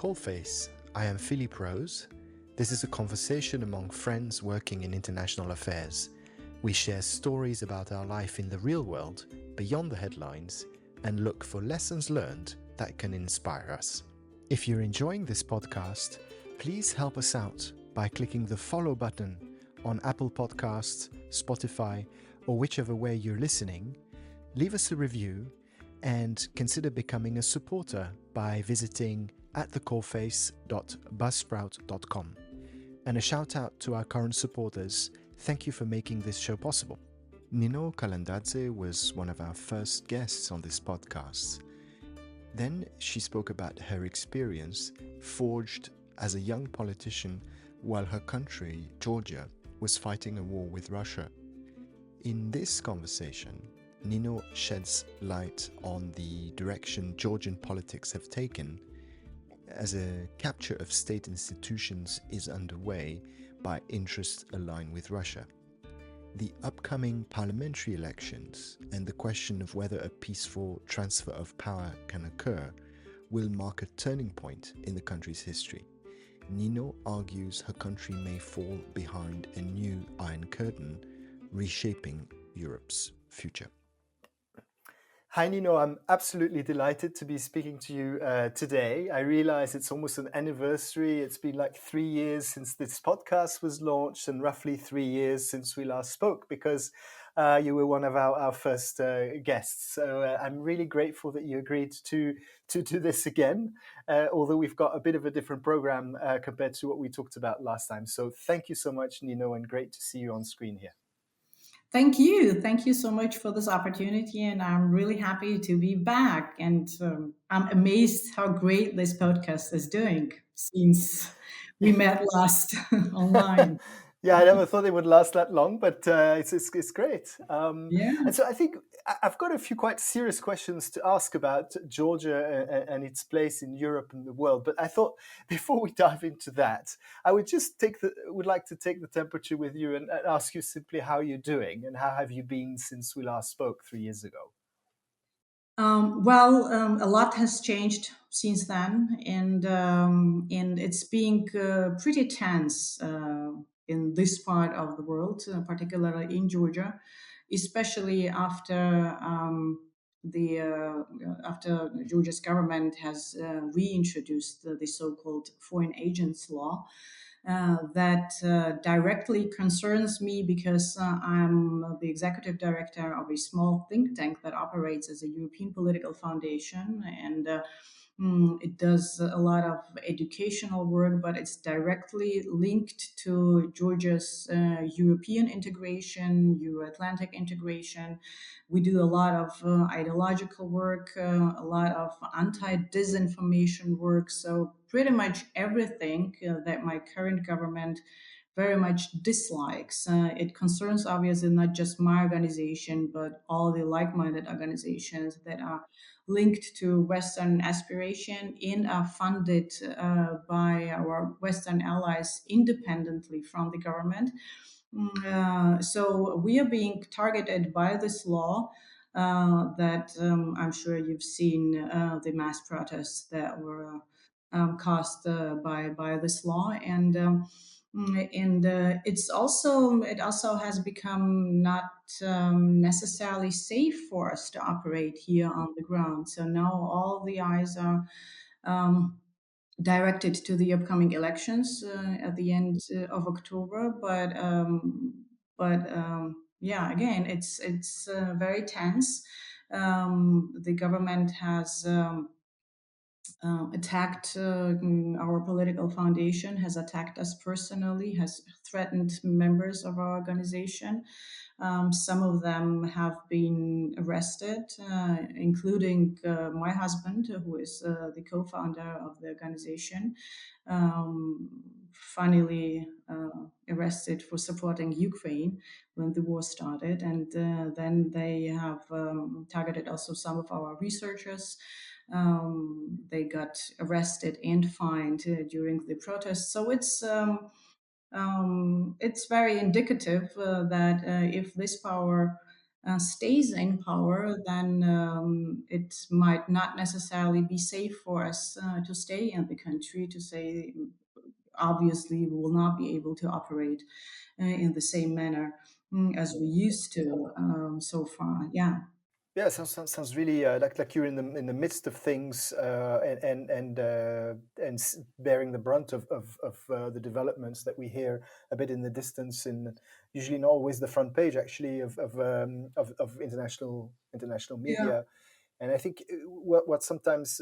Coalface. I am Philippe Rose. This is a conversation among friends working in international affairs. We share stories about our life in the real world, beyond the headlines, and look for lessons learned that can inspire us. If you're enjoying this podcast, please help us out by clicking the follow button on Apple Podcasts, Spotify, or whichever way you're listening. Leave us a review and consider becoming a supporter by visiting atthecoalface.buzzsprout.com. And a shout out to our current supporters. Thank you for making this show possible. Nino Kalandadze was one of our first guests on this podcast. Then she spoke about her experience forged as a young politician while her country, Georgia, was fighting a war with Russia. In this conversation, Nino sheds light on the direction Georgian politics have taken as a capture of state institutions is underway by interests aligned with Russia. The upcoming parliamentary elections and the question of whether a peaceful transfer of power can occur will mark a turning point in the country's history. Nino argues her country may fall behind a new Iron Curtain, reshaping Europe's future. Hi, Nino. I'm absolutely delighted to be speaking to you today. I realize it's almost an anniversary. It's been like 3 years since this podcast was launched and roughly 3 years since we last spoke because you were one of our first guests. So I'm really grateful that you agreed to do this again, although we've got a bit of a different program compared to what we talked about last time. So thank you so much, Nino, and great to see you on screen here. Thank you. Thank you so much for this opportunity. And I'm really happy to be back. And I'm amazed how great this podcast is doing since we met last online. Yeah, I never thought it would last that long, but it's great. Yeah. And so I think I've got a few quite serious questions to ask about Georgia and its place in Europe and the world. But I thought before we dive into that, I would just would like to take the temperature with you and ask you simply how you're doing and how have you been since we last spoke 3 years ago. A lot has changed since then, and it's being pretty tense in this part of the world, particularly in Georgia, especially after Georgia's government has reintroduced the so-called foreign agents law. That directly concerns me because I'm the executive director of a small think tank that operates as a European political foundation, and it does a lot of educational work, but it's directly linked to Georgia's European integration, Euro-Atlantic integration. We do a lot of ideological work, a lot of anti-disinformation work. So pretty much everything that my current government very much dislikes. It concerns obviously not just my organization, but all the like-minded organizations that are linked to Western aspiration and are funded by our Western allies independently from the government. So we are being targeted by this law that I'm sure you've seen the mass protests that were caused by this law, and it also has become not necessarily safe for us to operate here on the ground. So now all the eyes are directed to the upcoming elections at the end of October. Yeah, again, it's very tense. The government has attacked our political foundation, has attacked us personally, has threatened members of our organization. Some of them have been arrested, including my husband, who is the co-founder of the organization, finally arrested for supporting Ukraine when the war started. And then they have targeted also some of our researchers. They got arrested and fined during the protests. So it's very indicative that if this power stays in power, then it might not necessarily be safe for us to stay in the country. To say, obviously, we will not be able to operate in the same manner as we used to so far. Yeah. Yeah, sounds really like you're in the midst of things, and bearing the brunt of the developments that we hear a bit in the distance, and usually not always the front page actually of international Yeah. media. And I think what sometimes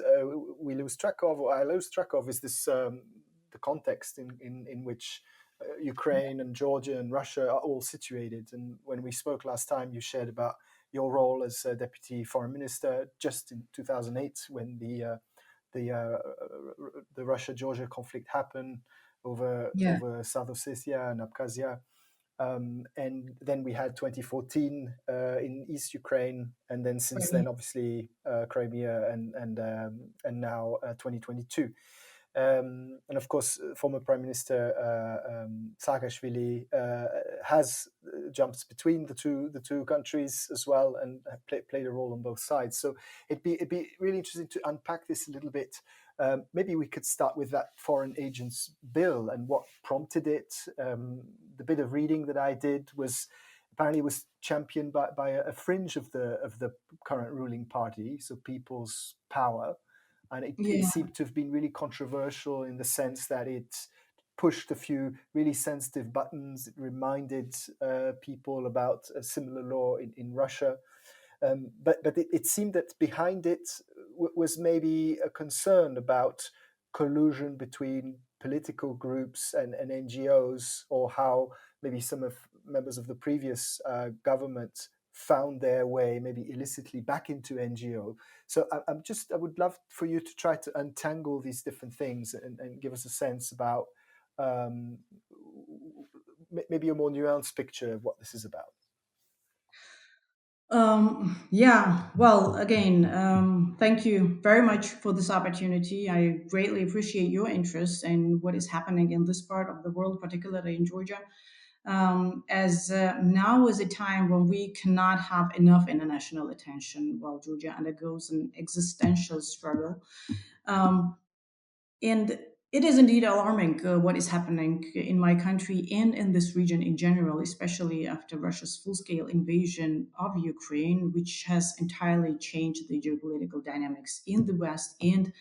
we lose track of, or I lose track of, is this the context in which Ukraine and Georgia and Russia are all situated. And when we spoke last time, you shared about your role as deputy foreign minister just in 2008 when the uh, the Russia Georgia conflict happened Yeah. over South Ossetia and Abkhazia. And then we had 2014 in East Ukraine, and then since then, Right. obviously, Crimea, and now 2022. And of course, former Prime Minister Saakashvili has jumped between the two countries as well, and played a role on both sides. So it'd be really interesting to unpack this a little bit. Maybe we could start with that Foreign Agents Bill and what prompted it. The bit of reading that I did was apparently it was championed by a fringe of the current ruling party, so People's Power, and it Yeah. seemed to have been really controversial in the sense that it pushed a few really sensitive buttons. It reminded people about a similar law in Russia. But it seemed that behind it was maybe a concern about collusion between political groups and NGOs, or how maybe some of members of the previous government found their way, maybe illicitly, back into NGO. So I would love for you to try to untangle these different things and give us a sense about um, maybe a more nuanced picture of what this is about. Yeah, well, again, thank you very much for this opportunity. I greatly appreciate your interest in what is happening in this part of the world, particularly in Georgia. As now is a time when we cannot have enough international attention while Georgia undergoes an existential struggle. Um, and it is indeed alarming what is happening in my country and in this region in general, especially after Russia's full scale invasion of Ukraine, which has entirely changed the geopolitical dynamics in the West and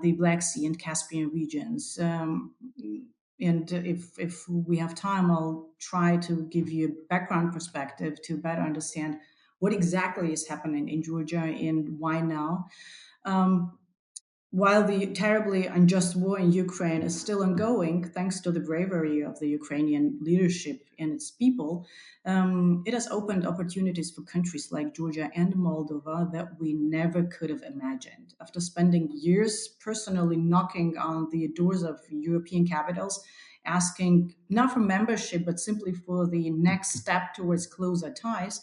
the Black Sea and Caspian regions. And if we have time, I'll try to give you a background perspective to better understand what exactly is happening in Georgia and why now. Um, while the terribly unjust war in Ukraine is still ongoing, thanks to the bravery of the Ukrainian leadership and its people, it has opened opportunities for countries like Georgia and Moldova that we never could have imagined. After spending years personally knocking on the doors of European capitals, asking not for membership, but simply for the next step towards closer ties,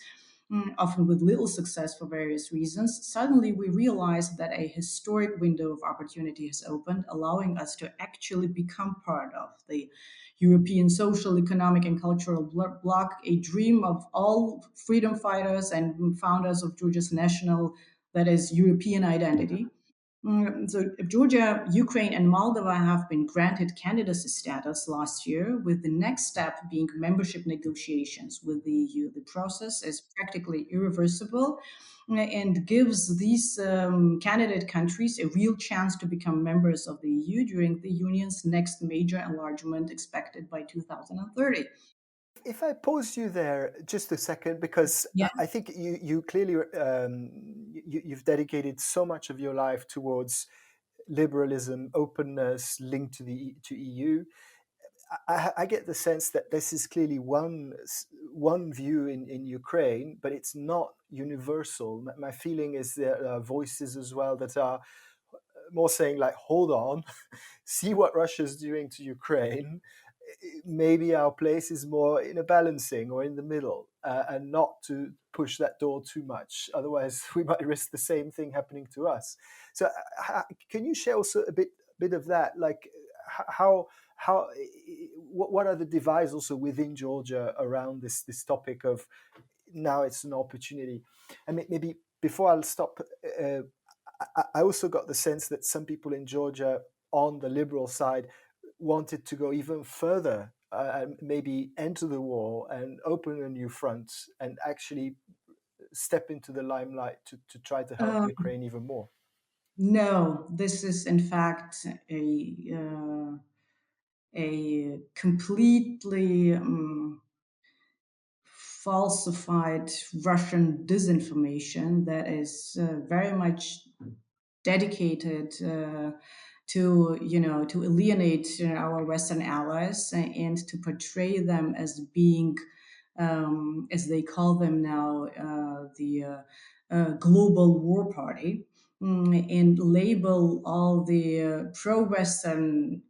often with little success for various reasons, suddenly we realize that a historic window of opportunity has opened, allowing us to actually become part of the European social, economic, and cultural bloc, a dream of all freedom fighters and founders of Georgia's national, that is, European identity. So Georgia, Ukraine, and Moldova have been granted candidacy status last year, with the next step being membership negotiations with the EU. The process is practically irreversible and gives these candidate countries a real chance to become members of the EU during the Union's next major enlargement expected by 2030. If I pause you there just a second, because Yeah. I think you clearly you've dedicated so much of your life towards liberalism, openness, linked to to EU. I get the sense that this is clearly one view in Ukraine, but it's not universal. My feeling is there are voices as well that are more saying like, hold on, see what Russia's doing to Ukraine. Maybe our place is more in a balancing or in the middle, and not to push that door too much. Otherwise, we might risk the same thing happening to us. So, can you share also a bit of that? Like, how what are the divides also within Georgia around this topic of now it's an opportunity. And maybe before I'll stop, I also got the sense that some people in Georgia on the liberal side wanted to go even further, and maybe enter the war and open a new front and actually step into the limelight to try to help Um, Ukraine even more. no, this is in fact a completely falsified Russian disinformation that is very much dedicated to to alienate our Western allies and to portray them as being, as they call them now, the global war party, and label all the pro-Western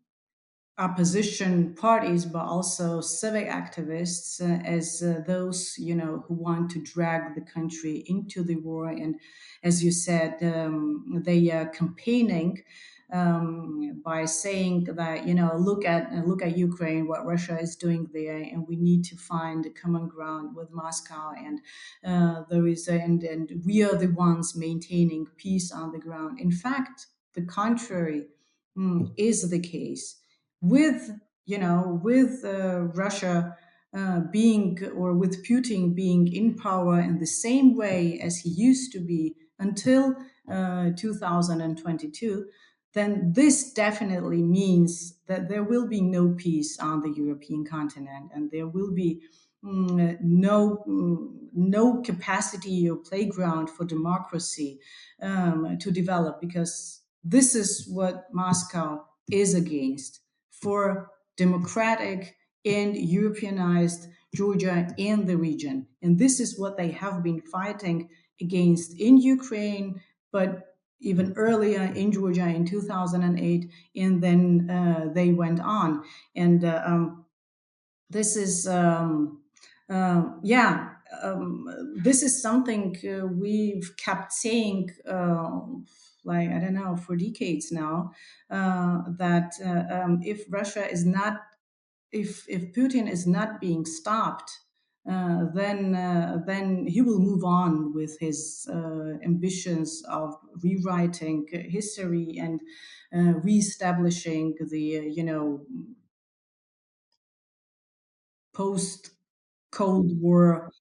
opposition parties, but also civic activists, as those who want to drag the country into the war. And as you said, they are campaigning by saying that look at Ukraine, what Russia is doing there, and we need to find a common ground with Moscow, and and we are the ones maintaining peace on the ground. In fact, the contrary is the case with Russia being, or with Putin being in power in the same way as he used to be until 2022. Then this definitely means that there will be no peace on the European continent, and there will be no capacity or playground for democracy to develop, because this is what Moscow is against: for democratic and Europeanized Georgia and the region. And this is what they have been fighting against in Ukraine, but even earlier in Georgia in 2008. And then they went on. And this is yeah this is something we've kept saying, like, I don't know, for decades now, that if Russia is not, if Putin is not being stopped, then he will move on with his ambitions of rewriting history and reestablishing the post Cold War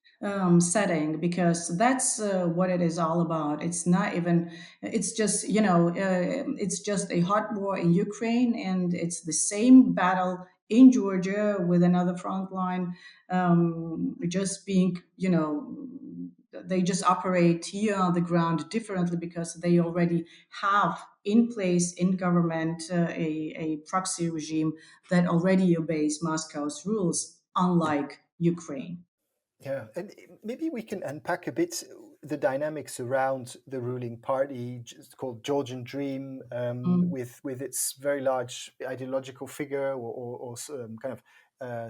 setting, because that's what it is all about. It's not even, it's just, it's just a hot war in Ukraine, and it's the same battle in Georgia with another front line, just being, they just operate here on the ground differently, because they already have in place in government a proxy regime that already obeys Moscow's rules, unlike Ukraine. Yeah, and maybe we can unpack a bit the dynamics around the ruling party, called Georgian Dream, Mm. with its very large ideological figure, or kind of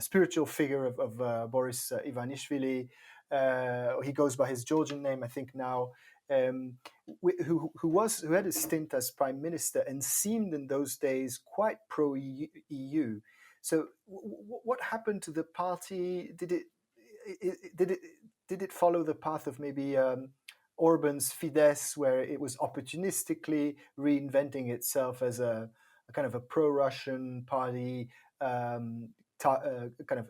spiritual figure of Boris Ivanishvili. He goes by his Georgian name, I think now. Who had a stint as prime minister and seemed in those days quite pro EU. So, what happened to the party? Did it did it follow the path of maybe Orban's Fidesz, where it was opportunistically reinventing itself as a kind of a pro-Russian party, kind of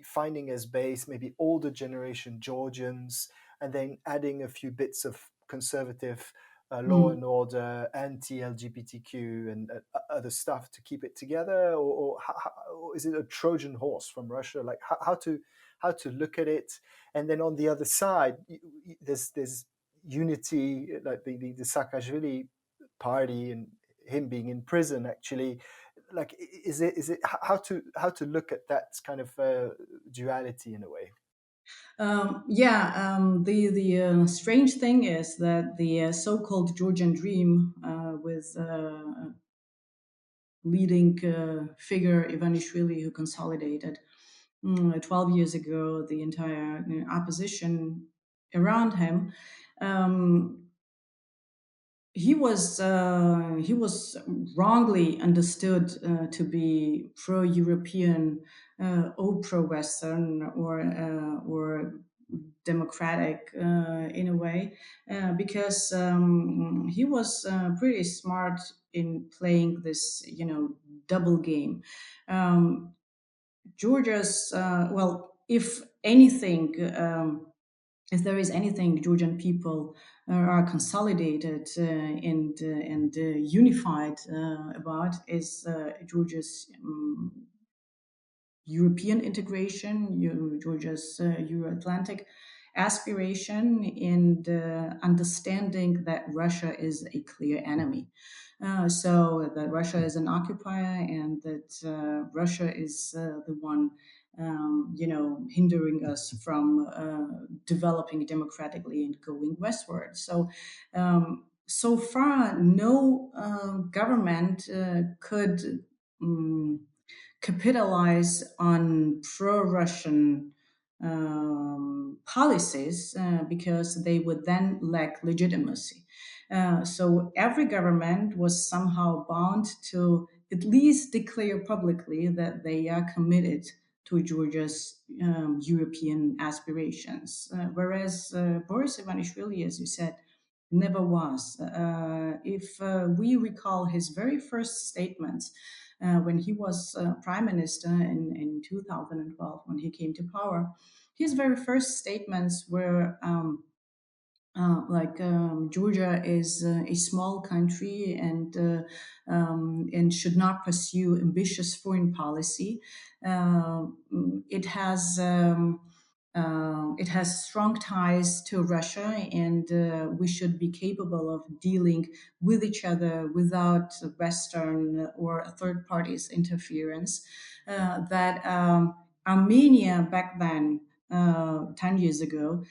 finding as base maybe older generation Georgians, and then adding a few bits of conservative law Mm. and order, anti-LGBTQ, and other stuff to keep it together, or is it a Trojan horse from Russia? Like how to look at it, and then on the other side, there's unity, like the Saakashvili party and him being in prison. Actually, like is it how to look at that kind of duality in a way? The strange thing is that the so-called Georgian Dream, with leading figure Ivanishvili, who consolidated 12 years ago the entire opposition around him. Um, he was wrongly understood to be pro-European or pro-Western, or democratic in a way, because he was pretty smart in playing this, double game. Um, Georgia's, well, if there is anything Georgian people are consolidated and unified about, is Georgia's European integration, Georgia's Euro-Atlantic aspiration, and understanding that Russia is a clear enemy. So that Russia is an occupier, and that Russia is the one, hindering us from developing democratically and going westward. So far, no government could. Capitalize on pro-Russian policies because they would then lack legitimacy. So every government was somehow bound to at least declare publicly that they are committed to Georgia's European aspirations. Whereas Boris Ivanishvili, as you said, never was. If we recall his very first statements when he was prime minister in 2012, when he came to power, his very first statements were Georgia is a small country and should not pursue ambitious foreign policy. Uh, it has. It has strong ties to Russia, and we should be capable of dealing with each other without Western or third parties' interference. That Armenia back then, 10 years ago,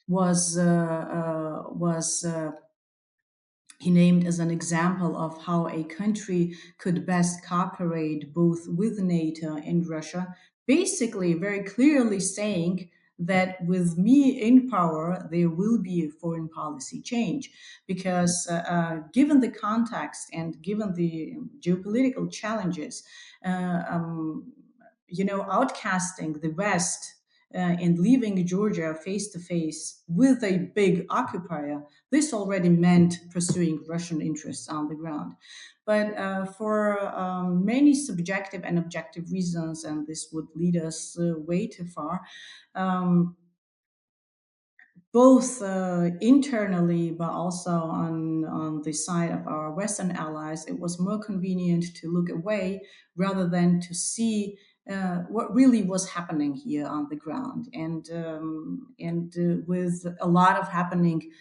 was he named as an example of how a country could best cooperate both with NATO and Russia, basically very clearly saying that with me in power, there will be a foreign policy change. Because given the context and given the geopolitical challenges, uh, um, outcasting the West and leaving Georgia face to face with a big occupier, this already meant pursuing Russian interests on the ground. But for many subjective and objective reasons, and this would lead us way too far, um, both internally but also on the side of our Western allies, it was more convenient to look away rather than to see what really was happening here on the ground. And with a lot of happening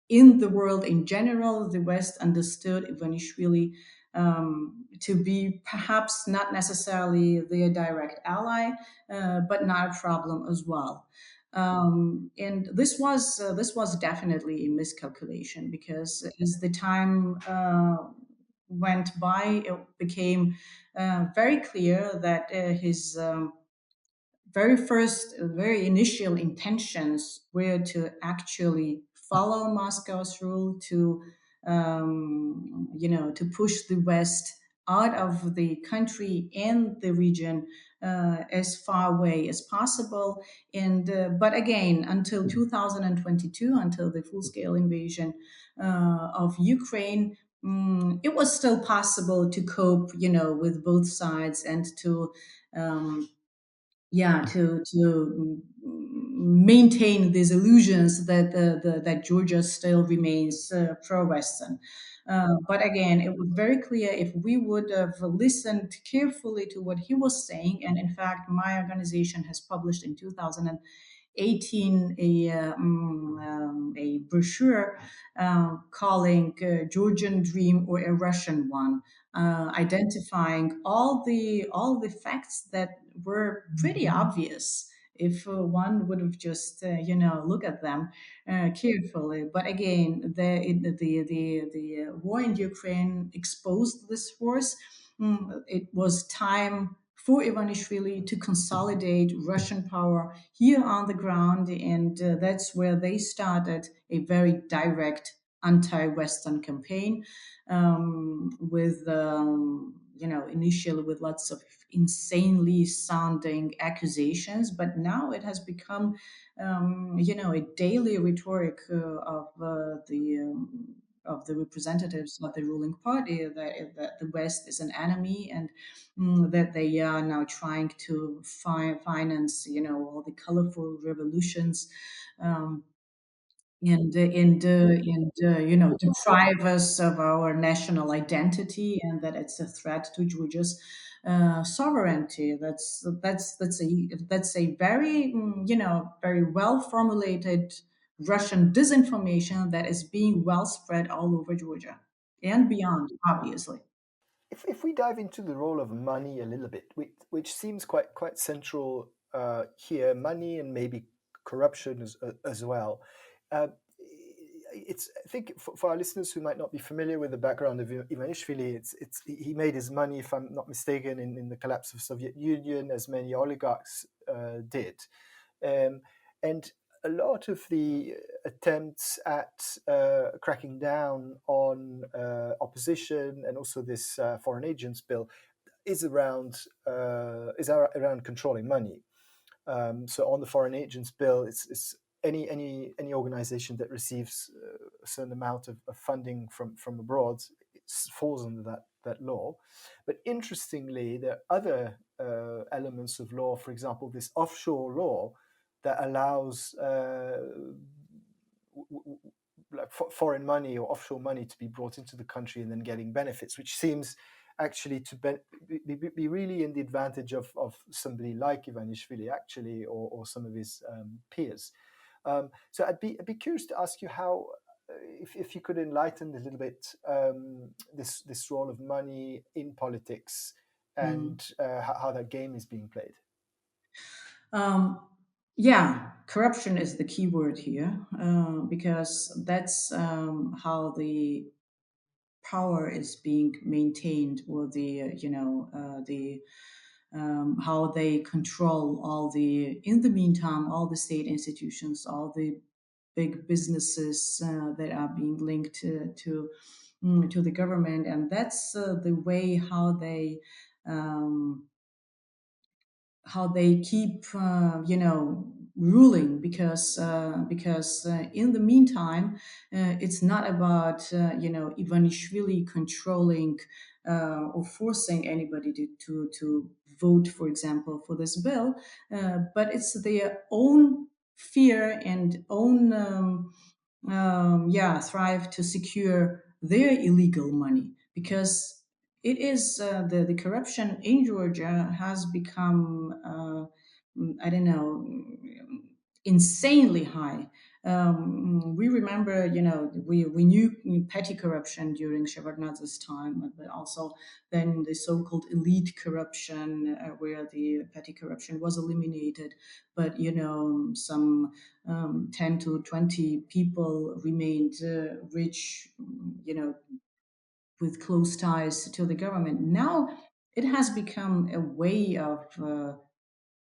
in the world in general, the West understood Ivanishvili to be perhaps not necessarily their direct ally, but not a problem as well. And this was definitely a miscalculation, because as the time went by, it became very clear that his very initial intentions were to actually follow Moscow's rule, to push the West out of the country and the region as far away as possible. And but again, until 2022, until the full-scale invasion of Ukraine. It was still possible to cope, with both sides, and to maintain these illusions that that Georgia still remains pro-Western. But again, it was very clear, if we would have listened carefully to what he was saying, and in fact, my organization has published in 2018 a brochure calling Georgian Dream or a Russian One, identifying all the facts that were pretty obvious if one would have just look at them carefully. But again, the war in Ukraine exposed this force. It was time for Ivanishvili to consolidate Russian power here on the ground, and that's where they started a very direct anti-Western campaign with initially with lots of insanely sounding accusations, but now it has become, a daily rhetoric of the representatives of the ruling party, that the West is an enemy, and that they are now trying to finance, all the colorful revolutions. Um, deprive us of our national identity, and that it's a threat to Georgia's sovereignty. That's a very very well formulated Russian disinformation that is being well spread all over Georgia and beyond, obviously. If we dive into the role of money a little bit, which seems quite central here, money and maybe corruption as well. Uh, I think for our listeners who might not be familiar with the background of Ivanishvili, he made his money, if I'm not mistaken, in the collapse of Soviet Union, as many oligarchs did, um, and a lot of the attempts at cracking down on opposition and also this foreign agents bill is around controlling money. So on the foreign agents bill, it's any organization that receives a certain amount of funding from abroad, it falls under that law. But interestingly, there are other elements of law, for example, this offshore law that allows like foreign money or offshore money to be brought into the country and then getting benefits, which seems actually to be really in the advantage of somebody like Ivanishvili, actually, or some of his peers. So I'd be curious to ask you how, if you could enlighten a little bit this role of money in politics Mm. and how that game is being played. Um, yeah, corruption is the key word here, because that's how the power is being maintained, or the how they control all the in the meantime all the state institutions, all the big businesses that are being linked to the government, and that's the way um, how they keep ruling, because in the meantime it's not about Ivanishvili controlling or forcing anybody to vote, for example, for this bill, but it's their own fear and own thrive to secure their illegal money, because it is the corruption in Georgia has become I don't know, insanely high. We remember, we knew petty corruption during Shevardnadze's time, but also then the so-called elite corruption, where the petty corruption was eliminated, but some 10 to 20 people remained rich, with close ties to the government. Now it has become a way of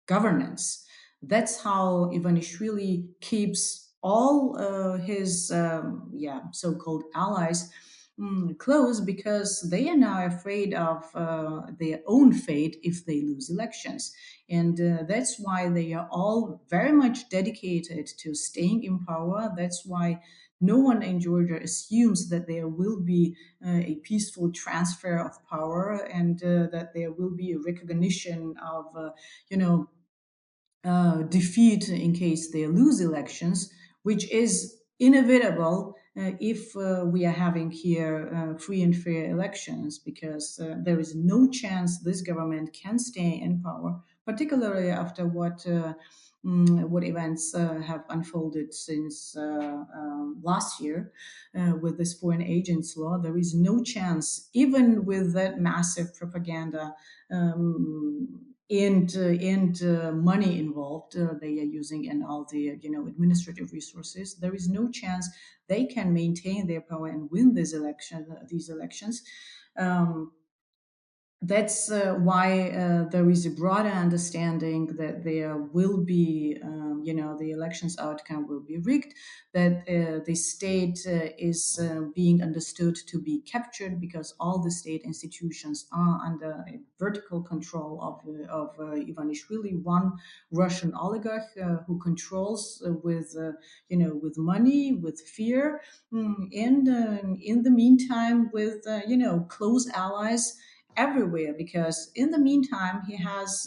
governance. That's how Ivanishvili keeps all his so-called allies close, because they are now afraid of their own fate if they lose elections, and that's why they are all very much dedicated to staying in power. That's why no one in Georgia assumes that there will be a peaceful transfer of power, and that there will be a recognition of defeat in case they lose elections, which is inevitable if we are having here free and fair elections, because there is no chance this government can stay in power, particularly after what events have unfolded since last year with this foreign agents law. There is no chance, even with that massive propaganda and money involved they are using, and all the administrative resources. There is no chance they can maintain their power and win these elections. Um, that's why there is a broader understanding that there will be, the elections outcome will be rigged, that the state is being understood to be captured because all the state institutions are under a vertical control of Ivanishvili, one Russian oligarch who controls with money, with fear, and in the meantime, with close allies everywhere, because in the meantime he has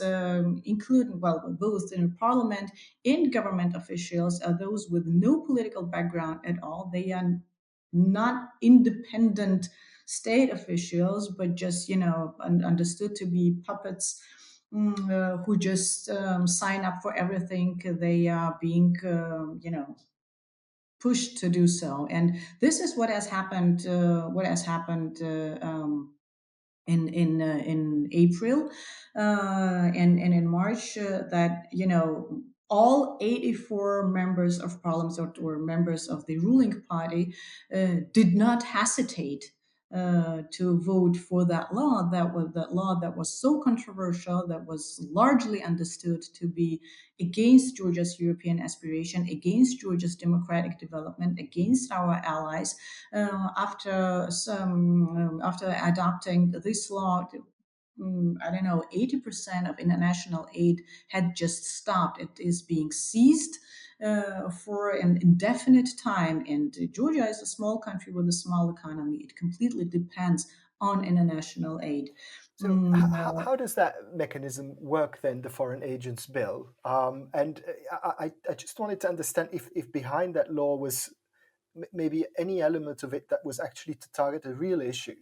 included, well, both in parliament and government officials are those with no political background at all. They are not independent state officials, but just understood to be puppets, who just sign up for everything they are being pushed to do so. And this is what has happened, in April, and in March, that all 84 members of parliament, or members of the ruling party, did not hesitate to vote for that law that was so controversial, that was largely understood to be against Georgia's European aspiration, against Georgia's democratic development, against our allies. After adopting this law, I don't know, 80% of international aid had just stopped. It is being seized for an indefinite time. And Georgia is a small country with a small economy. It completely depends on international aid. So, how does that mechanism work then, the Foreign Agents Bill? And I just wanted to understand if behind that law was maybe any element of it that was actually to target a real issue.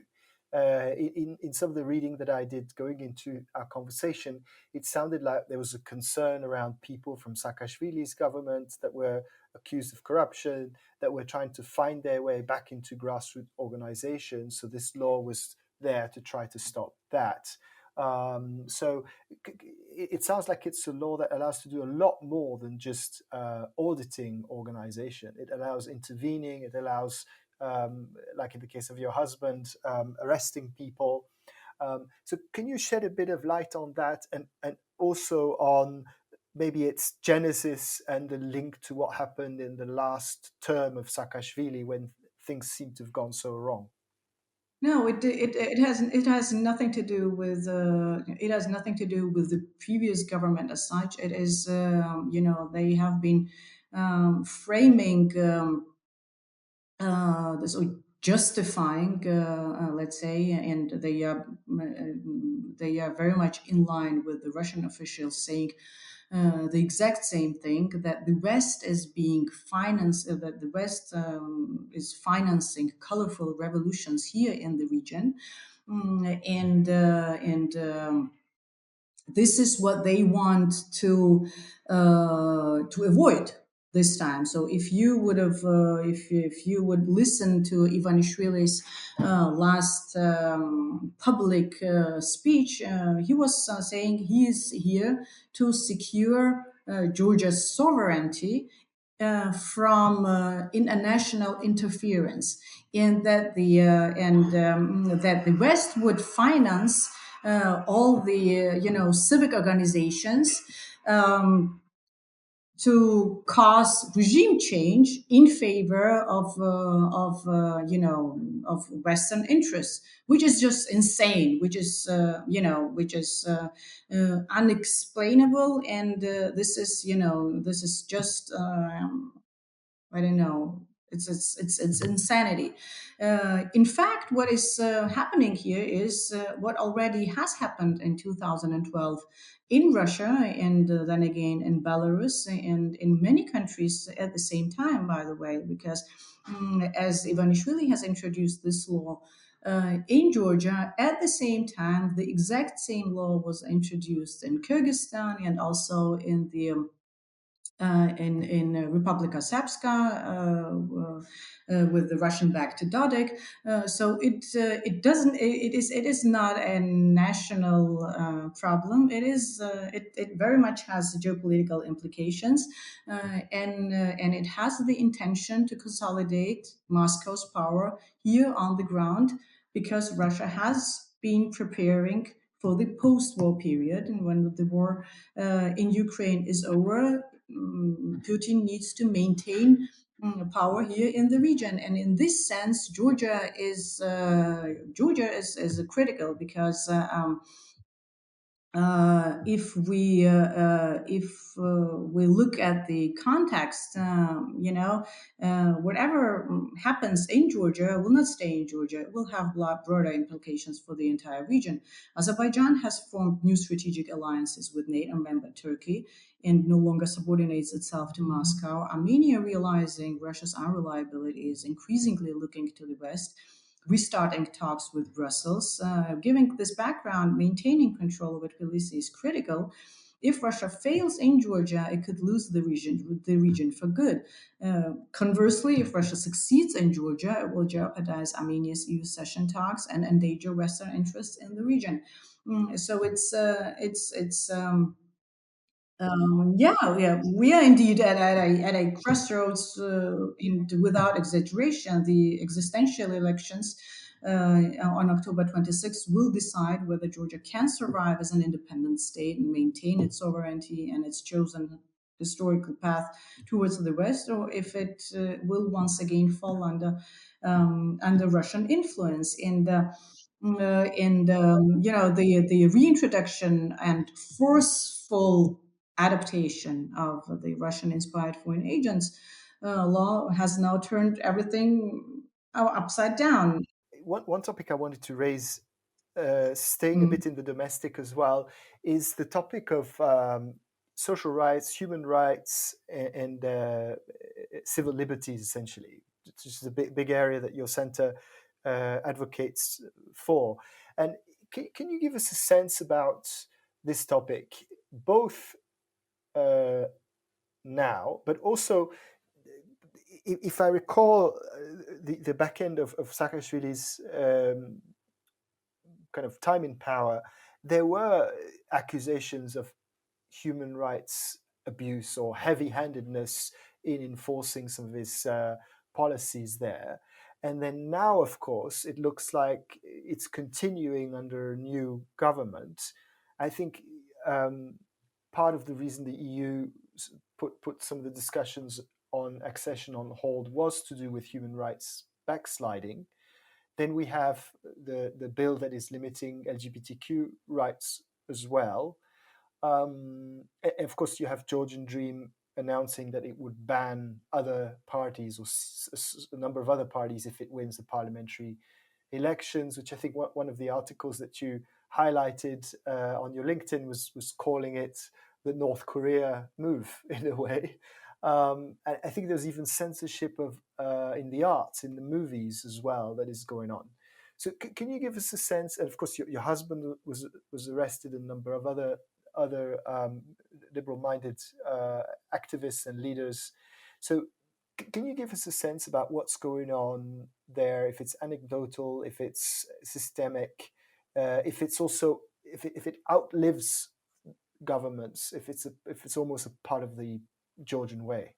In some of the reading that I did going into our conversation, it sounded like there was a concern around people from Saakashvili's government that were accused of corruption, that were trying to find their way back into grassroots organizations. So this law was there to try to stop that. So it sounds like it's a law that allows to do a lot more than just auditing organization. It allows intervening. It allows, like in the case of your husband, arresting people. So can you shed a bit of light on that, and also on maybe its genesis and the link to what happened in the last term of Saakashvili when things seem to have gone so wrong? No, it has nothing to do with the previous government as such. It is, they have been framing, this, or justifying, let's say, and they are very much in line with the Russian officials saying the exact same thing, that the West is being financed, that the West is financing colorful revolutions here in the region. And this is what they want to avoid this time. So if you would have, if you would listen to Ivanishvili's last public speech, he was saying he is here to secure Georgia's sovereignty from international interference, and that the West would finance all the civic organizations to cause regime change in favor of Western interests, which is just insane, which is unexplainable, and this is just I don't know. It's insanity. In fact, what is happening here is what already has happened in 2012 in Russia, and then again in Belarus, and in many countries at the same time. By the way, because as Ivanishvili has introduced this law. In Georgia, at the same time, the exact same law was introduced in Kyrgyzstan and also in the in Republika Srpska with the Russian-backed Dodik. So it is not a national problem. It very much has geopolitical implications, and it has the intention to consolidate Moscow's power here on the ground, because Russia has been preparing for the post-war period, and when the war in Ukraine is over, Putin needs to maintain power here in the region. And in this sense, Georgia is critical because if we look at the context, whatever happens in Georgia will not stay in Georgia. It will have broader implications for the entire region. Azerbaijan has formed new strategic alliances with NATO member Turkey and no longer subordinates itself to Moscow. Armenia, realizing Russia's unreliability, is increasingly looking to the West, restarting talks with Brussels. Given this background, maintaining control over Tbilisi is critical. If Russia fails in Georgia, it could lose the region for good. Conversely, if Russia succeeds in Georgia, it will jeopardize Armenia's EU accession talks and endanger Western interests in the region. So yeah, we are indeed at a crossroads, without exaggeration. The existential elections on October 26th will decide whether Georgia can survive as an independent state and maintain its sovereignty and its chosen historical path towards the West, or if it will once again fall under Russian influence. The reintroduction and forceful adaptation of the Russian-inspired foreign agents law has now turned everything upside down. One topic I wanted to raise, staying a Mm. bit in the domestic as well, is the topic of social rights, human rights, and civil liberties, essentially, which is a big area that your center advocates for. And can you give us a sense about this topic, both uh, now, but also, if I recall, the back end of Saakashvili's kind of time in power, there were accusations of human rights abuse or heavy-handedness in enforcing some of his policies there. And then now, of course, it looks like it's continuing under a new government. I think part of the reason the EU put some of the discussions on accession on hold was to do with human rights backsliding. Then we have the bill that is limiting LGBTQ rights as well. And of course, you have Georgian Dream announcing that it would ban other parties or a number of other parties if it wins the parliamentary elections, which I think one of the articles that you highlighted on your LinkedIn was calling it the North Korea move in a way. I think there's even censorship of in the arts, in the movies as well, that is going on. So can you give us a sense? And of course, your husband was arrested, and a number of other liberal-minded activists and leaders. So can you give us a sense about what's going on there? If it's anecdotal, if it's systemic, if it's also if it outlives governments, if it's almost a part of the Georgian way.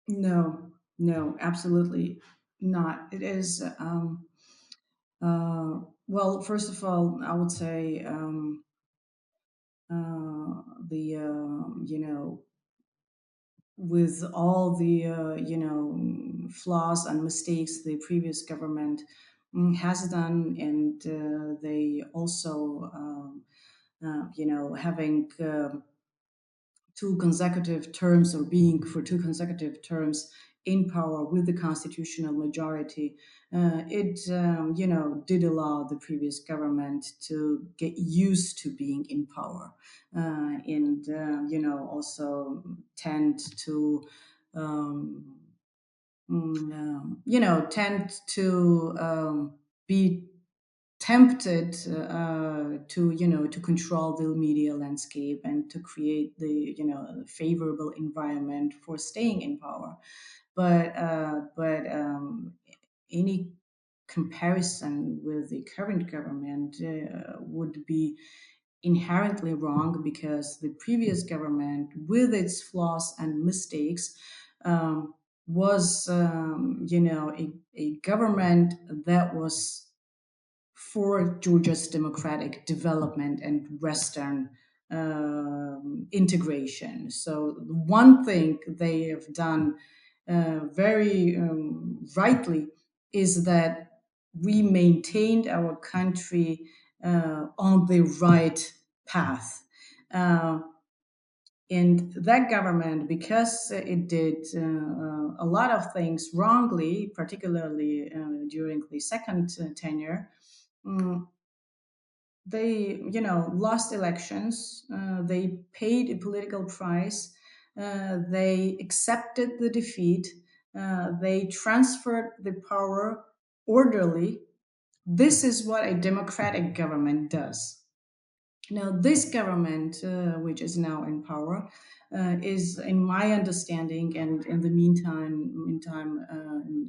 No, no, absolutely not. It is, well, first of all, I would say the, with all the, flaws and mistakes the previous government has done, and they also, having two consecutive terms or being for two consecutive terms in power with the constitutional majority, it did allow the previous government to get used to being in power, and also tend to um, be tempted to control the media landscape and to create the favorable environment for staying in power, but any comparison with the current government would be inherently wrong, because the previous government, with its flaws and mistakes, was a government that was for Georgia's democratic development and Western integration. So, one thing they have done very rightly is that we maintained our country on the right path. Uh, and that government, because it did a lot of things wrongly, particularly during the second tenure, mm, they, lost elections. They paid a political price. They accepted the defeat. They transferred the power orderly. This is what a democratic government does. Now, this government, which is now in power, is, in my understanding, and in the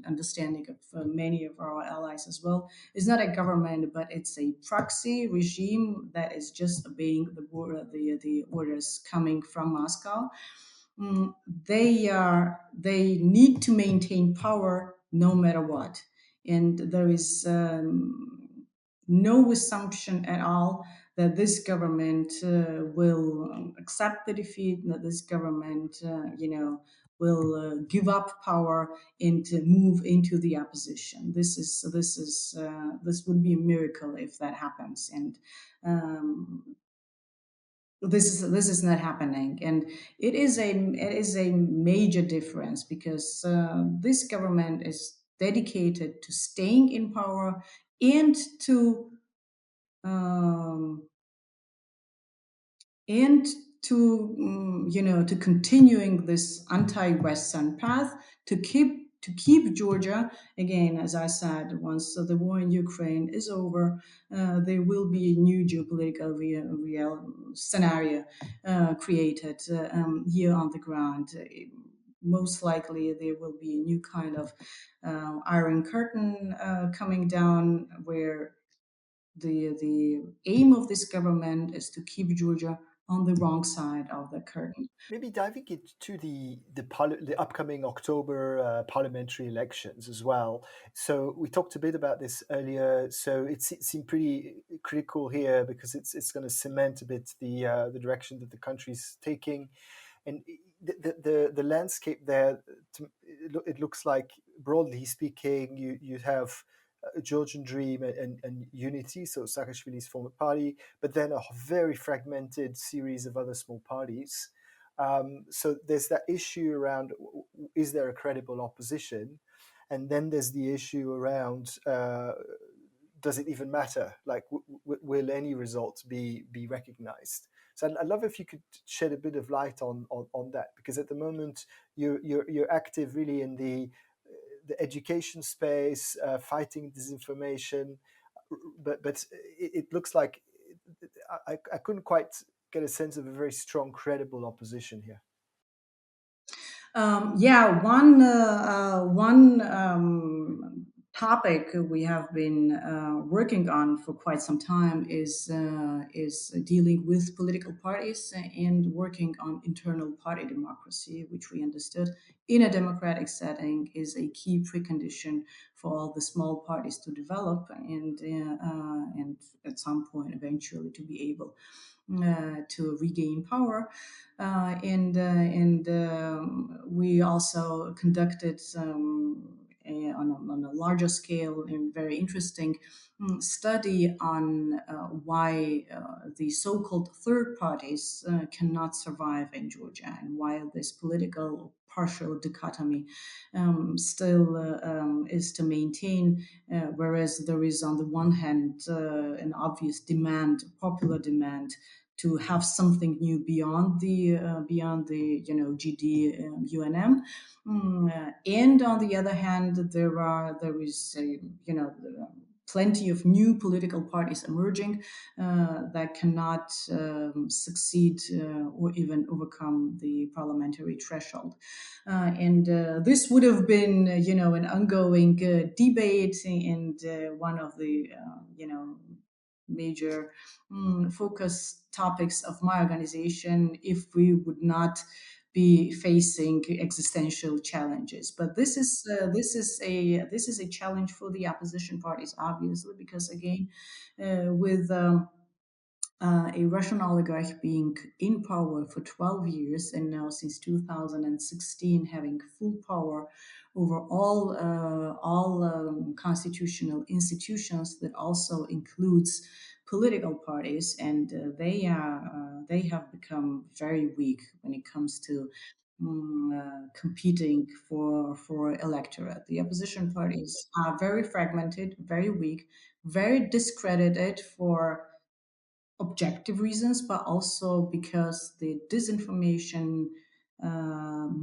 understanding of many of our allies as well, is not a government, but it's a proxy regime that is just obeying the orders coming from Moscow. They need to maintain power no matter what, and there is no assumption at all that this government will accept the defeat, that this government, will give up power and move into the opposition. This would be a miracle if that happens, and this is not happening, and it is a major difference because this government is dedicated to staying in power and to um, and to continuing this anti-Western path to keep Georgia, again, as I said, once the war in Ukraine is over, there will be a new geopolitical real scenario created here on the ground. Most likely, there will be a new kind of Iron Curtain coming down, where the aim of this government is to keep Georgia on the wrong side of the curtain. Maybe diving into the upcoming October parliamentary elections as well. So we talked a bit about this earlier. So it seemed pretty critical here because it's going to cement a bit the direction that the country's taking, and the landscape there. It looks like, broadly speaking, you have a Georgian dream and unity, so Saakashvili's former party, but then a very fragmented series of other small parties. So there's that issue around, is there a credible opposition? And then there's the issue around, does it even matter? Like, will any results be recognized? So I'd love if you could shed a bit of light on that, because at the moment you're active really in the education space, fighting disinformation, but it looks like I couldn't quite get a sense of a very strong, credible opposition here. Yeah, one topic we have been working on for quite some time is dealing with political parties and working on internal party democracy, which we understood in a democratic setting is a key precondition for all the small parties to develop and at some point eventually to be able to regain power. And we also conducted on a larger scale and very interesting study on why the so-called third parties cannot survive in Georgia, and why this political partial dichotomy still is to maintain, whereas there is on the one hand an obvious demand, popular demand, to have something new beyond the GD UNM. And on the other hand, there is plenty of new political parties emerging that cannot succeed or even overcome the parliamentary threshold. And this would have been, an ongoing debate, and one of the, major focus topics of my organization if we would not be facing existential challenges. But this is a challenge for the opposition parties, obviously, because again, with a Russian oligarch being in power for 12 years and now since 2016 having full power over all constitutional institutions that also includes political parties, and they have become very weak when it comes to competing for electorate. The opposition parties are very fragmented, very weak, very discredited for objective reasons, but also because the disinformation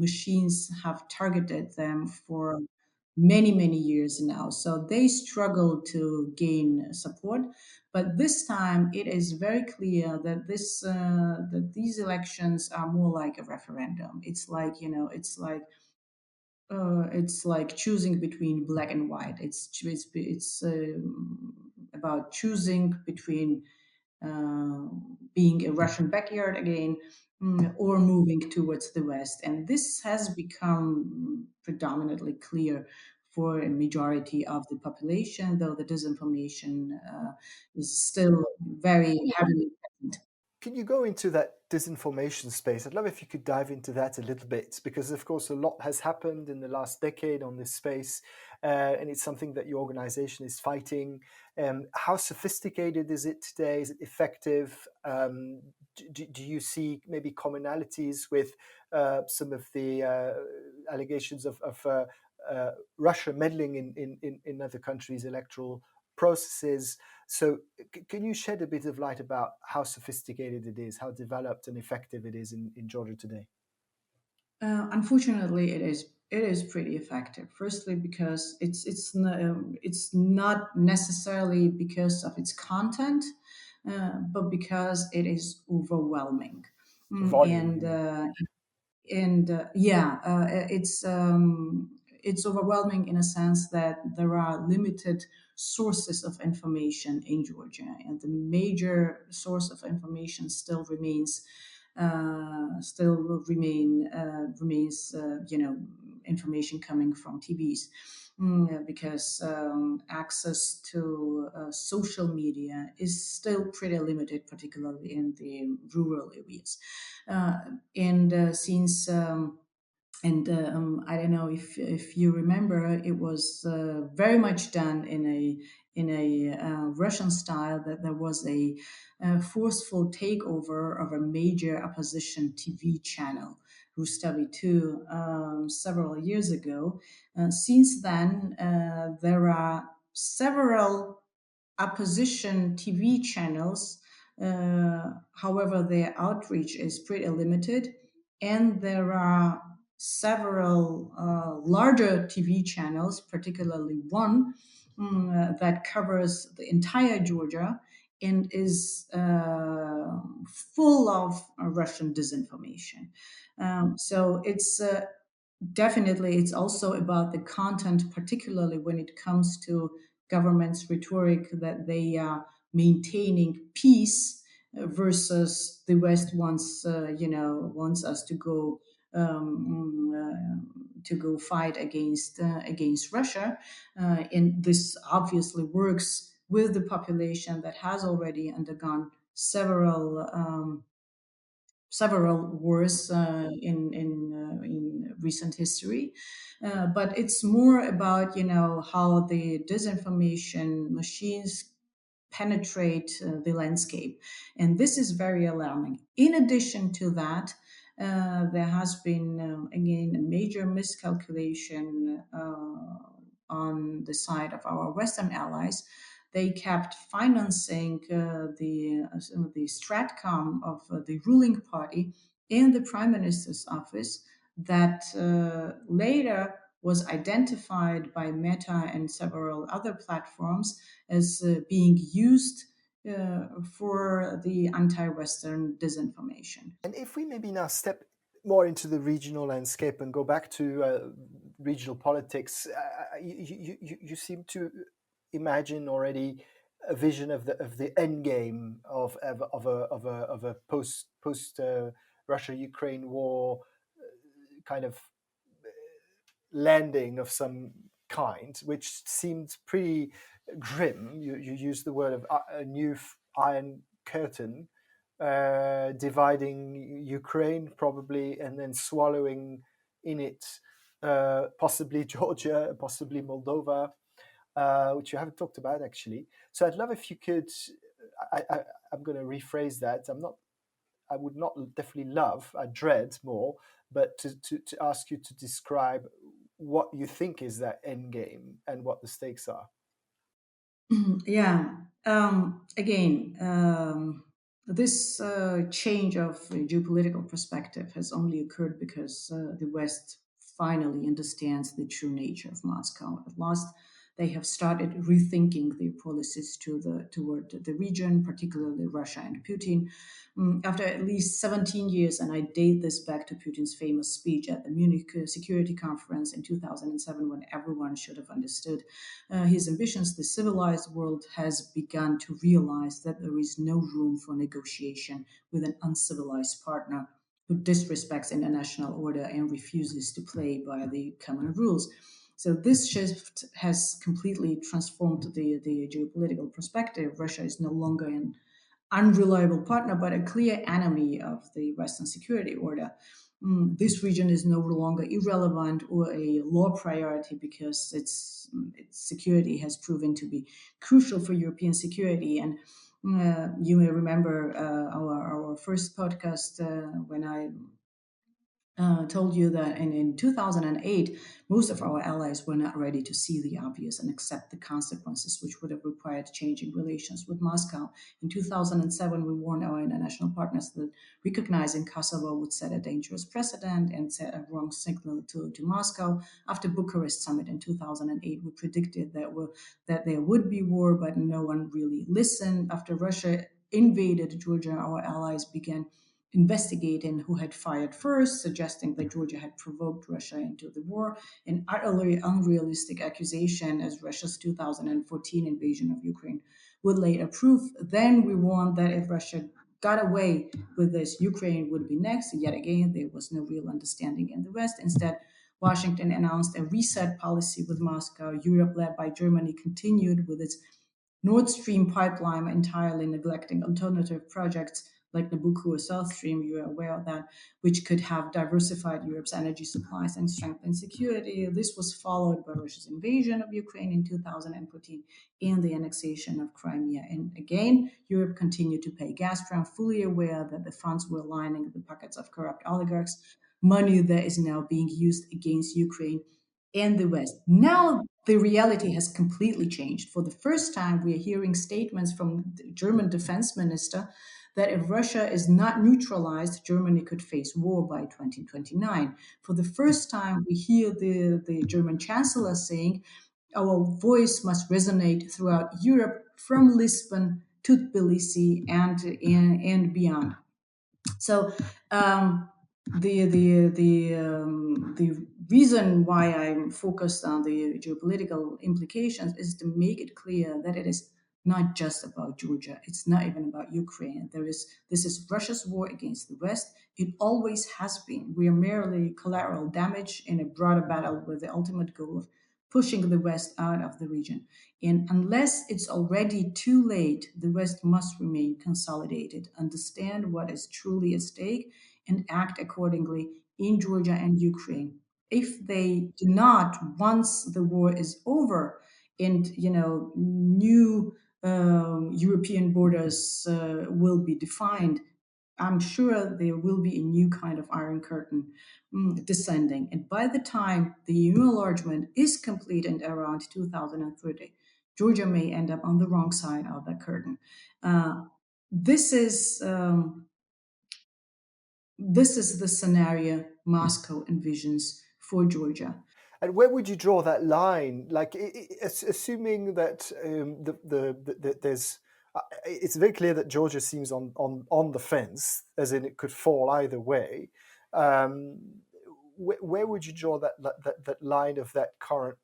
machines have targeted them for many, many years now. So they struggle to gain support. But this time, it is very clear that that these elections are more like a referendum. It's like choosing between black and white. It's about choosing between uh, being a Russian backyard again, or moving towards the West. And this has become predominantly clear for a majority of the population, though the disinformation is still very heavily present. Can you go into that disinformation space? I'd love if you could dive into that a little bit, because, of course, a lot has happened in the last decade on this space, and it's something that your organization is fighting. How sophisticated is it today? Is it effective? Do you see maybe commonalities with some of the allegations of Russia meddling in other countries' electoral processes? So, can you shed a bit of light about how sophisticated it is, how developed and effective it is in Georgia today? Unfortunately, it is pretty effective. Firstly, because it's not necessarily because of its content, but because it is overwhelming. Volume, And you mean? yeah, it's overwhelming in a sense that there are limited sources of information in Georgia, and the major source of information still remains information coming from TVs. Because access to social media is still pretty limited, particularly in the rural areas. Uh, and since and I don't know if you remember, it was very much done in a Russian style, that there was a forceful takeover of a major opposition TV channel, Rustavi 2, several years ago. Since then, there are several opposition TV channels. However, their outreach is pretty limited, and there are several larger TV channels, particularly one that covers the entire Georgia and is full of Russian disinformation. So it's also about the content, particularly when it comes to government's rhetoric that they are maintaining peace versus the West wants us to go fight against Russia, and this obviously works with the population that has already undergone several wars in recent history, but it's more about how the disinformation machines penetrate the landscape, and this is very alarming. In addition to that, there has been again a major miscalculation on the side of our Western allies. They kept financing the stratcom of the ruling party in the prime minister's office, that later was identified by Meta and several other platforms as being used for the anti-Western disinformation. And if we maybe now step more into the regional landscape and go back to regional politics, you seem to imagine already a vision of the end game of a post Russia Ukraine war kind of landing of some kind, which seemed pretty grim. You used the word of a new iron curtain dividing Ukraine, probably, and then swallowing in it possibly Georgia, possibly Moldova, which you haven't talked about actually. So I'd love if you could. I'm going to rephrase that. I would not definitely love. I dread more, but to ask you to describe what you think is that end game and what the stakes are. Yeah. Again, this change of geopolitical perspective has only occurred because the West finally understands the true nature of Moscow. At last, they have started rethinking their policies toward the region, particularly Russia and Putin. After at least 17 years, and I date this back to Putin's famous speech at the Munich Security Conference in 2007, when everyone should have understood his ambitions, the civilized world has begun to realize that there is no room for negotiation with an uncivilized partner who disrespects international order and refuses to play by the common rules. So this shift has completely transformed the geopolitical perspective. Russia is no longer an unreliable partner, but a clear enemy of the Western security order. This region is no longer irrelevant or a low priority because its security has proven to be crucial for European security. And you may remember our first podcast when I told you that in 2008, most of our allies were not ready to see the obvious and accept the consequences, which would have required changing relations with Moscow. In 2007, we warned our international partners that recognizing Kosovo would set a dangerous precedent and set a wrong signal to Moscow. After Bucharest summit in 2008, we predicted that there would be war, but no one really listened. After Russia invaded Georgia, our allies began investigating who had fired first, suggesting that Georgia had provoked Russia into the war, an utterly unrealistic accusation, as Russia's 2014 invasion of Ukraine would later prove. Then we warned that if Russia got away with this, Ukraine would be next. Yet again, there was no real understanding in the West. Instead, Washington announced a reset policy with Moscow. Europe, led by Germany, continued with its Nord Stream pipeline, entirely neglecting alternative projects like Nabucco or South Stream, you are aware of that, which could have diversified Europe's energy supplies and strengthened security. This was followed by Russia's invasion of Ukraine in 2014 and the annexation of Crimea. And again, Europe continued to pay Gazprom, fully aware that the funds were lining the pockets of corrupt oligarchs, money that is now being used against Ukraine and the West. Now the reality has completely changed. For the first time, we are hearing statements from the German defense minister that if Russia is not neutralized, Germany could face war by 2029. For the first time, we hear the German chancellor saying our voice must resonate throughout Europe from Lisbon to Tbilisi and beyond. So the reason why I'm focused on the geopolitical implications is to make it clear that it is not just about Georgia. It's not even about Ukraine. This is Russia's war against the West. It always has been. We are merely collateral damage in a broader battle with the ultimate goal of pushing the West out of the region. And unless it's already too late, the West must remain consolidated, understand what is truly at stake, and act accordingly in Georgia and Ukraine. If they do not, once the war is over, and new European borders will be defined, I'm sure there will be a new kind of iron curtain descending. And by the time the EU enlargement is complete in around 2030, Georgia may end up on the wrong side of that curtain. Uh, this is this is the scenario Moscow envisions for Georgia. And where would you draw that line? Like, assuming that there's, it's very clear that Georgia seems on the fence, as in it could fall either way. Where would you draw that line of that current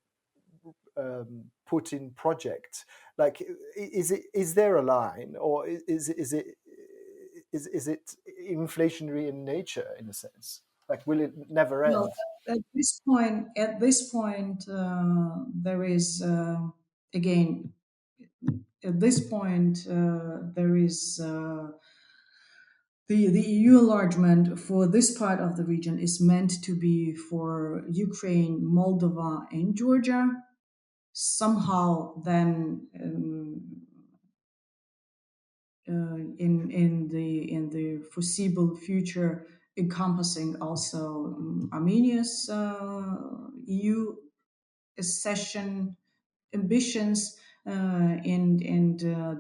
Putin project? Like, is there a line, or is it inflationary in nature, in a sense? Like, will it never Well, end? at this point, there is again. At this point, there is the EU enlargement for this part of the region is meant to be for Ukraine, Moldova, and Georgia. Somehow, then in the foreseeable future, encompassing also Armenia's EU accession ambitions, and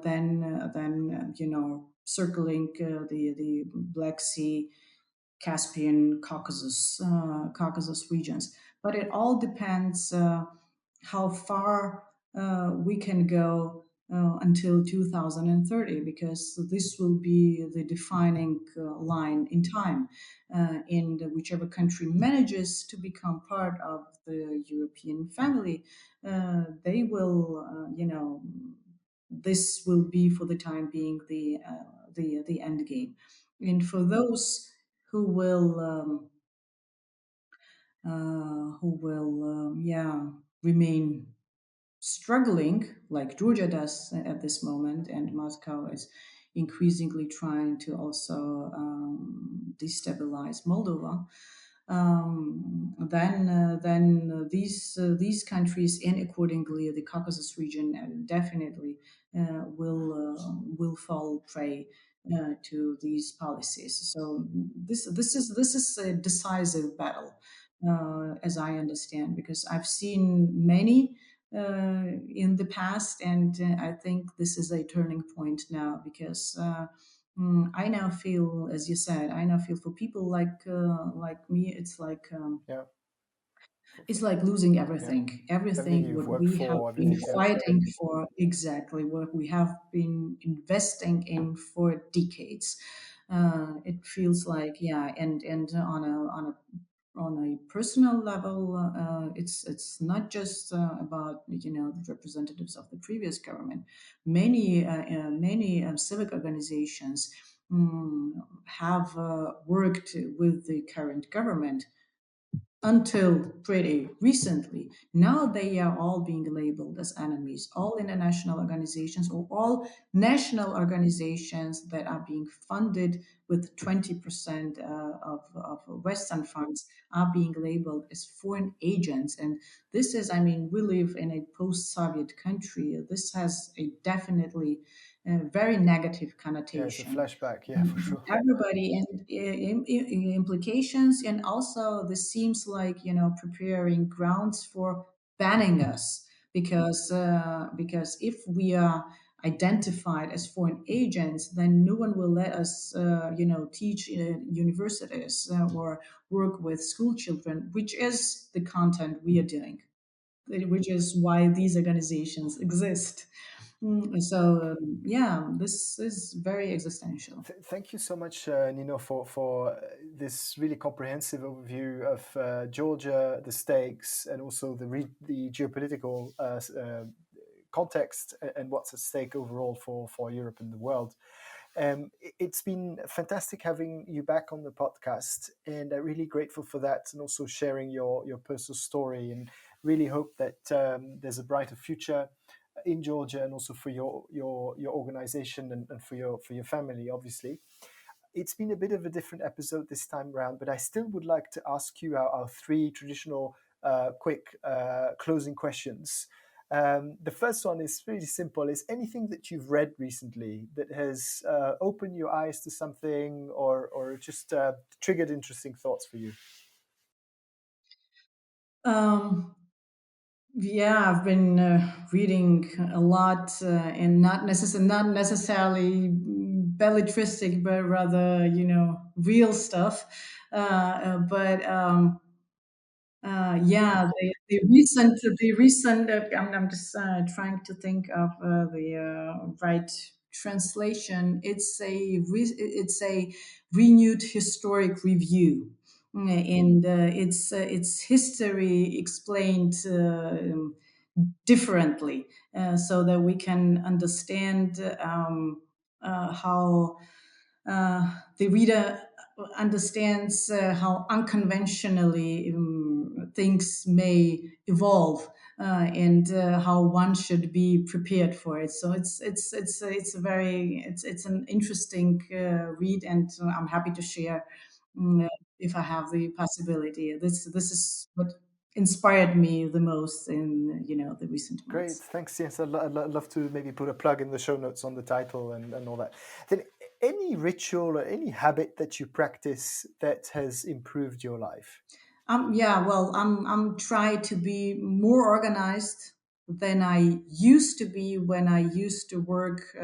then circling the Black Sea, Caspian, Caucasus regions. But it all depends how far we can go until 2030, because this will be the defining line in time. And whichever country manages to become part of the European family, they will, this will be for the time being the end game. And for those who will yeah, remain struggling like Georgia does at this moment, and Moscow is increasingly trying to also destabilize Moldova. Then these countries, and accordingly the Caucasus region, definitely will fall prey to these policies. So this is a decisive battle, as I understand, because I've seen many in the past, and I think this is a turning point now, because I now feel, as you said, I now feel for people like me, Yeah, it's like losing yeah. everything, Everything everything you've what worked we have for, been everything. Yeah, fighting for, exactly what we have been investing in for decades. It feels like, yeah, and on a personal level, it's not just about the representatives of the previous government. Many civic organizations have worked with the current government until pretty recently. Now they are all being labeled as enemies. All international organizations, or all national organizations that are being funded with 20% of Western funds, are being labeled as foreign agents. And this is, I mean, we live in a post Soviet country. This has a definitely very negative yeah. It's a connotation. flashback. Yeah, for sure. Everybody, and implications, and also this seems like preparing grounds for banning us, because if we are identified as foreign agents, then no one will let us teach in universities or work with school children, which is the content we are doing, which is why these organizations exist. So yeah, this is very existential. Thank you so much, Nino, for this really comprehensive overview of Georgia, the stakes, and also the geopolitical context and what's at stake overall for Europe and the world. It's been fantastic having you back on the podcast, and I'm really grateful for that, and also sharing your personal story. And really hope that there's a brighter future in Georgia, and also for your organization, and for your family, obviously. It's been a bit of a different episode this time around, but I still would like to ask you our three traditional quick closing questions. The first one is really simple: is anything that you've read recently that has opened your eyes to something, or just triggered interesting thoughts for you? Um, yeah, I've been reading a lot, and not necessarily belletristic, but rather real stuff. But yeah, the recent. I'm just trying to think of the right translation. It's a renewed historic review. And it's history explained differently, so that we can understand how the reader understands how unconventionally things may evolve, and how one should be prepared for it. So it's an interesting read, and I'm happy to share if I have the possibility. This is what inspired me the most in the recent Great, months. thanks. Yes, I'd love to maybe put a plug in the show notes on the title and all that. Then, any ritual or any habit that you practice that has improved your life? Yeah, well, I'm trying to be more organized than I used to be when I used to work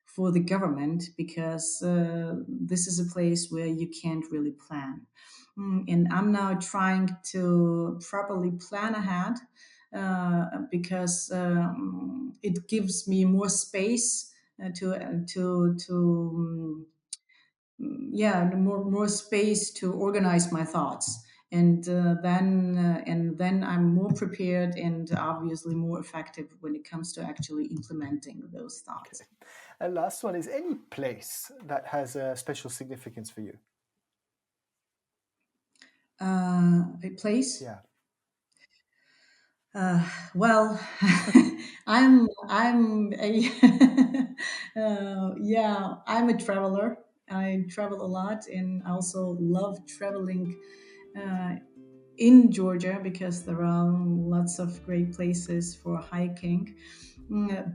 for the government, because this is a place where you can't really plan. And I'm now trying to properly plan ahead, because it gives me more space to yeah, more space to organize my thoughts, and then I'm more prepared and obviously more effective when it comes to actually implementing those thoughts. And last one is any place that has a special significance for you? A place. Yeah. Well, I'm a yeah, I'm a traveler. I travel a lot, and I also love traveling uh, in Georgia, because there are lots of great places for hiking.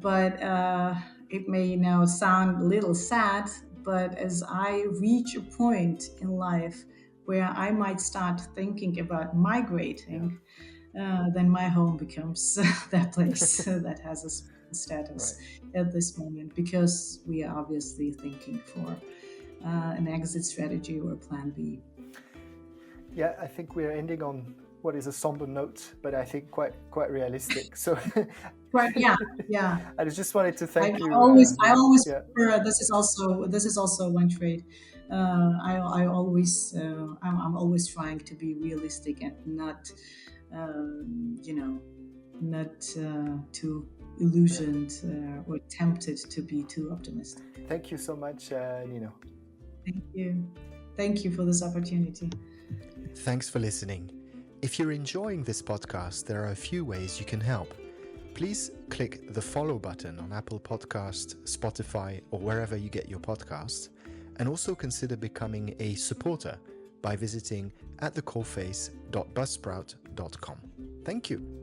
But it may now sound a little sad, but as I reach a point in life where I might start thinking about Yeah. migrating, then my home becomes that place that has a special status Right. at this moment, because we are obviously thinking for an exit strategy or plan B. Yeah, I think we're ending on what is a somber note, but I think quite realistic. So Right? Yeah, yeah. I just wanted to I, thank I you, always, I Nino. always Yeah, prefer. This is also one trait. I'm always trying to be realistic and not, not too yeah. illusioned or tempted to be too optimistic. Thank you so much, Nino. Thank you. Thank you for this opportunity. Thanks for listening. If you're enjoying this podcast, there are a few ways you can help. Please click the follow button on Apple Podcasts, Spotify, or wherever you get your podcasts, and also consider becoming a supporter by visiting @thecoalface.buzzsprout.com. Thank you.